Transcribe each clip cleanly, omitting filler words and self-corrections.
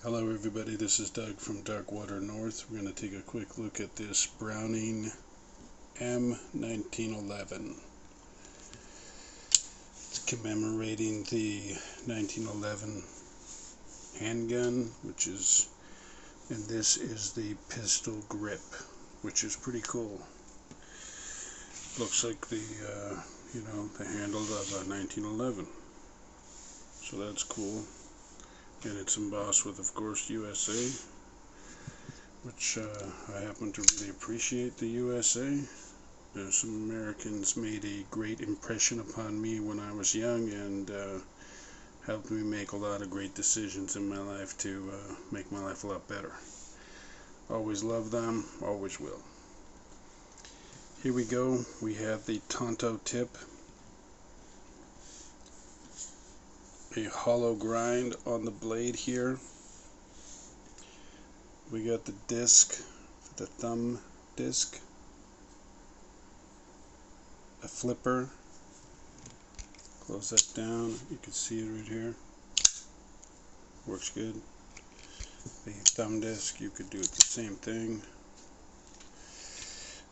Hello everybody, this is Doug from Darkwater North. We're going to take a quick look at this Browning M1911. It's commemorating the 1911 handgun, and this is the pistol grip, which is pretty cool. Looks like the handle of a 1911. So that's cool. And it's embossed with, of course, USA, which I happen to really appreciate the USA. Some Americans made a great impression upon me when I was young and helped me make a lot of great decisions in my life to make my life a lot better. Always love them, always will. Here we go. We have the Tonto tip. A hollow grind on the blade here. We got the disc, the thumb disc, a flipper. Close that down. You can see it right here. Works good. The thumb disc, you could do it the same thing.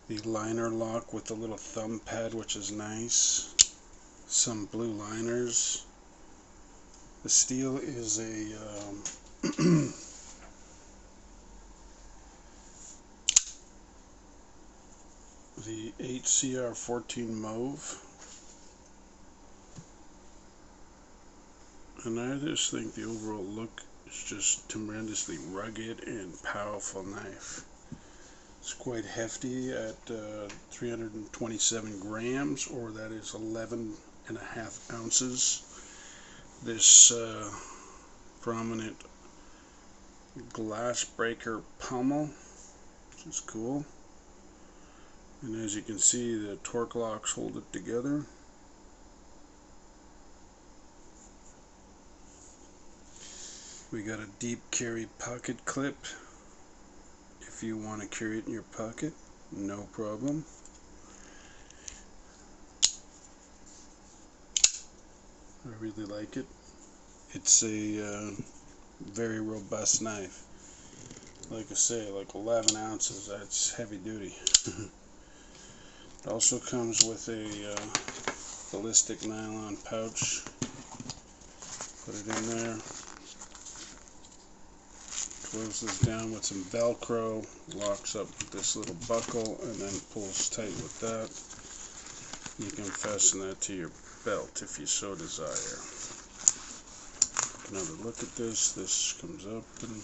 The liner lock with the little thumb pad, which is nice. Some blue liners. The steel is a the 8CR14 mauve, and I just think the overall look is just tremendously rugged and powerful knife. It's quite hefty at 327 grams, or that is 11.5 ounces. This prominent glass breaker pommel, which is cool, and as you can see, the torque locks hold it together. We got a deep carry pocket clip if you want to carry it in your pocket, no problem. I really like it. It's a very robust knife. Like I say, like 11 ounces, that's heavy duty. It also comes with a ballistic nylon pouch. Put it in there. Close this down with some Velcro. Locks up with this little buckle and then pulls tight with that. You can fasten that to your belt if you so desire. Another look at this. This comes up and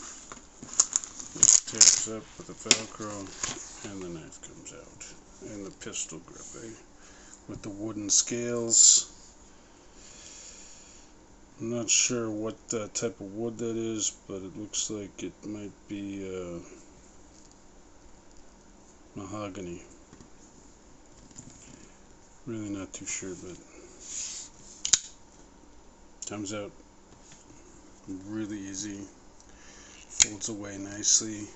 this tears up with the Velcro, and the knife comes out. And the pistol grip, with the wooden scales. I'm not sure what type of wood that is, but it looks like it might be mahogany. Really not too sure, but comes out really easy, folds away nicely,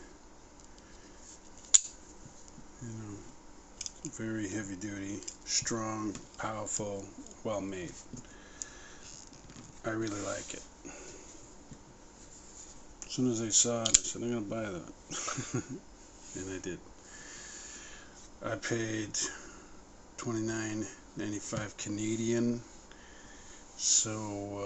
very heavy duty, strong, powerful, well made. I really like it. As soon as I saw it, I said, I'm gonna buy that. And I did. I paid $29.95 Canadian, so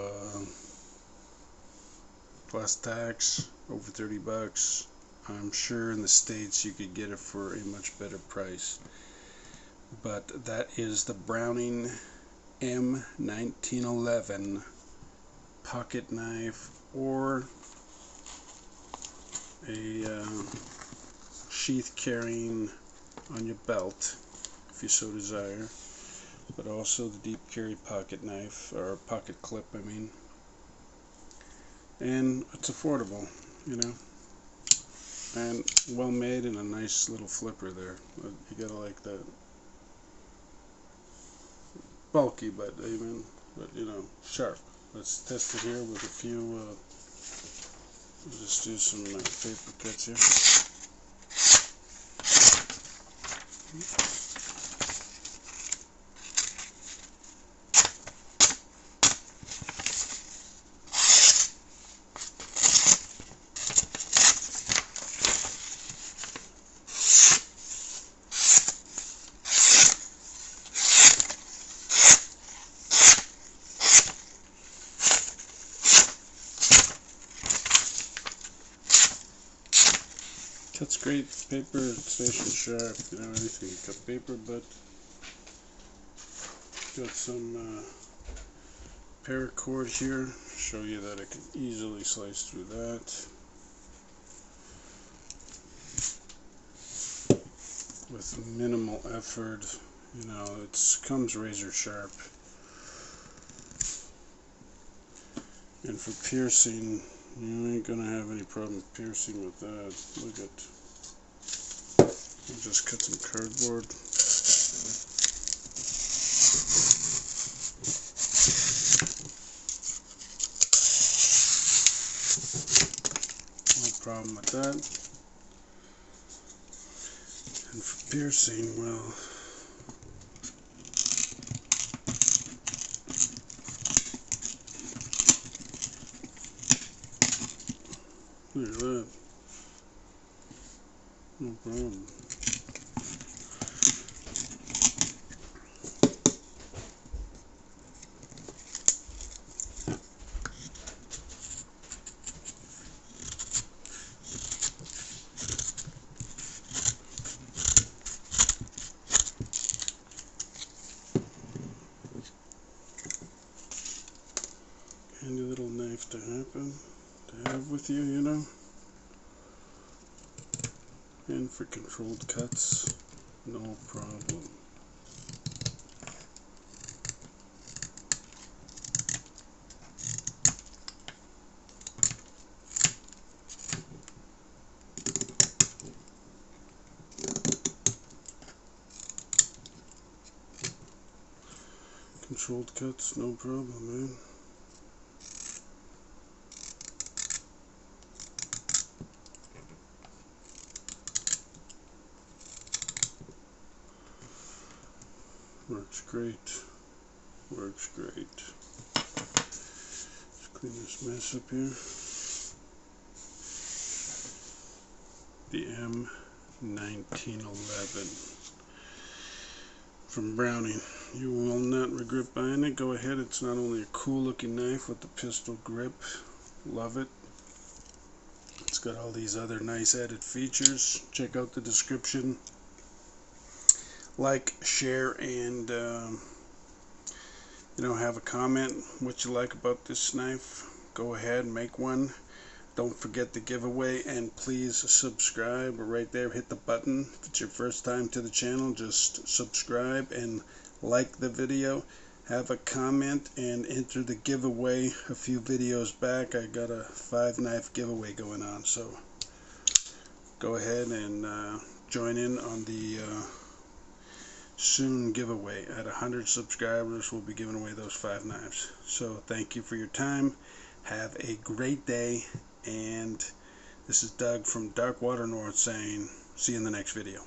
plus tax, over 30 bucks. I'm sure in the States you could get it for a much better price. But that is the Browning M1911 pocket knife, or a sheath carrying on your belt if you so desire, but also the deep carry pocket knife, or pocket clip I mean. And it's affordable, and well made, and a nice little flipper there. You gotta like that. Bulky, but sharp. Let's test it here with a few, just do some paper cuts here. Cuts great paper, it's nice and sharp, you know, anything. Cut paper, but got some paracord here. Show you that I can easily slice through that with minimal effort. You know, it comes razor sharp. And for piercing, you ain't gonna have any problem piercing with that. Look at, I'll just cut some cardboard. No problem with that. And for piercing, well, look at that. No problem. Handy little knife to have with you, you know. And for controlled cuts, no problem. Controlled cuts, no problem, man. Works great. Works great. Let's clean this mess up here. The M1911 from Browning. You will not regret buying it. Go ahead. It's not only a cool looking knife with the pistol grip. Love it. It's got all these other nice added features. Check out the description. Like, share, and you know, have a comment what you like about this knife. Go ahead, make one. Don't forget the giveaway, and please subscribe right there. Hit the button. If it's your first time to the channel, just subscribe and like the video. Have a comment and enter the giveaway. A few videos back I got a 5-knife giveaway going on, so go ahead and join in on the soon giveaway. At 100 subscribers, we'll be giving away those 5 knives. So thank you for your time. Have a great day, and this is Doug from Dark Water North saying see you in the next video.